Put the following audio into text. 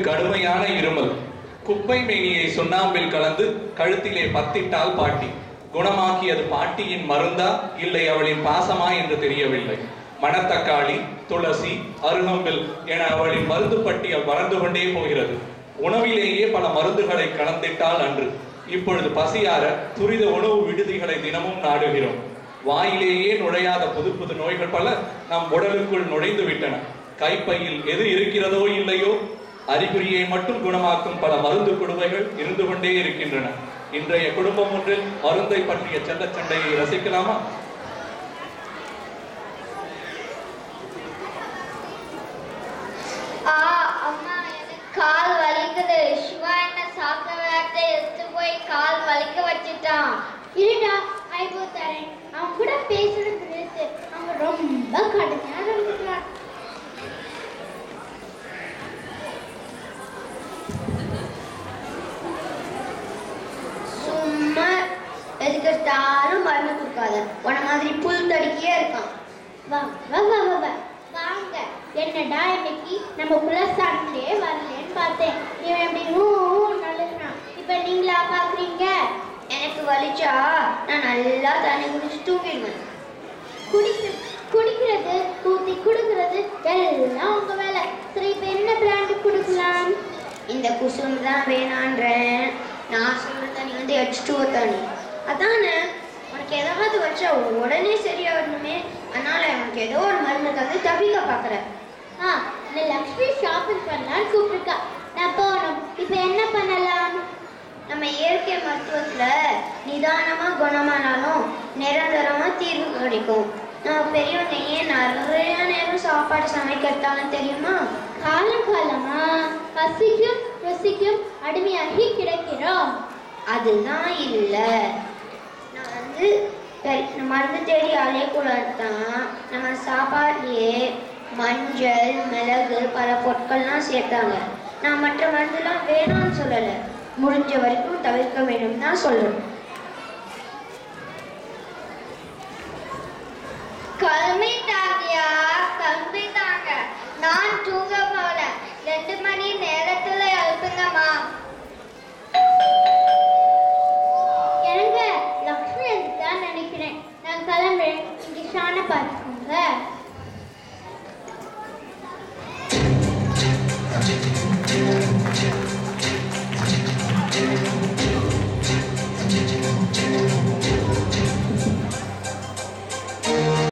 கடுமையான இருமல். குப்பை மேனியை சுண்ணாம்பில் கலந்து கழுத்திலே பத்திட்டால் பாட்டி. குணமாக்கியது பாட்டியின் மருந்தா இல்லை அவளின் பாசமா என்று தெரியவில்லை. மணத்தக்காளி, துளசி, அருகம்பில் என அவளின் மருந்து பட்டியல் வளர்ந்து கொண்டே போகிறது. உணவிலேயே பல மருந்துகளை கலந்திட்டால் அன்று. இப்பொழுது பசியார துரித உணவு விடுதிகளை தினமும் நாடுகிறோம். வாயிலேயே நுழையாத புது புது நோய்கள் பல நம் உடலுக்குள் நுழைந்து விட்டன. கைப்பையில் எது இருக்கிறதோ இல்லையோ அறிகுறியை மட்டும் குணமாக்கும் பல மருந்து குடுவைகள் இருந்து கொண்டே இருக்கின்றன. இன்றைய குடும்பம் ஒன்றில் மருந்தை பற்றிய செல்ல சண்டையை ரசிக்கலாமா? அம்மா, எனக்கு கால் வலிக்குது. சிவா என்ன சாக்க விளையாட்டை எடுத்து போய் கால் வலிக்க வச்சுட்டான். இருடா, ஐபோ தரேன். அவன் கூட பேசுறது நிறுத்து. அவன் ரொம்ப கடுமையா நடந்துக்கிறான். சும்மா எதுக்கெடுத்தாலும் மருந்து கொடுக்காத. உன மாதிரி புல் தடுக்கியே இருக்கான். வா வா வா வா வா வாங்க. என்னடா இன்னைக்கு நம்ம குலசாமிலே வரலன்னு பார்த்தேன். இவன் எப்படி நல்லதுதான். இப்ப நீங்களா பாக்குறீங்க? எனக்கு வலிச்சா நான் நல்லா தண்ணி குடிச்சு தூங்கிடுவேன். குடிக்கிறது ஊத்தி குடுக்கிறது எல்லாம் உங்க வேலை. சரி, இப்ப என்ன பிராண்டு கொடுக்கலாம்? இந்த குசும் தான் வேணான்றேன். நான் சொல்ற தண்ணி வந்து H2O தண்ணி. அதானே, உனக்கு ஏதாவது வச்சா உடனே சரியாகணுமே. அதனால உனக்கு ஏதோ ஒரு மருந்துக்காக தவிக்க பாக்குறேன். இந்த லக்ஷ்மி ஷாப்பிங் பண்ணலான்னு கூப்பிட்டுருக்கா. நான் போகணும். இப்ப என்ன பண்ணலாம்? நம்ம இயற்கை மருத்துவத்துல நிதானமா குணமானாலும் நிரந்தரமா தீர்வு கிடைக்கும். நம்ம பெரியவங்க ஏன் நிறைய நேரம் சாப்பாடு சமைக்கிறதாலும் தெரியுமா? காலம் காலமா பசிக்கும் ருசிக்கும் அடிமையாகி கிடக்கிறோம். அதுதான் இல்லை. நான் வந்து மருந்து தேடி அலையக்கூடாதுதான். நம்ம சாப்பாட்லயே மஞ்சள், மிளகு, பல பொருட்கள்லாம் சேர்த்தாங்க. நான் மற்ற மருந்துலாம் வேணாம்னு சொல்லலை, முடிஞ்ச வரைக்கும் தவிர்க்க வேண்டும் தான் சொல்றேன். கல்மிட்டாங்கயா, கல்மிட்டாங்க. நான் தூங்க போல. 2 மணி நேரத்துல எழுப்புங்கம்மா. எனக்கு லக்ஷ்மி தான் நினைக்கிறேன். நான் கிளம்புறேன். இங்க ஷானை பார்த்துக்கோங்க.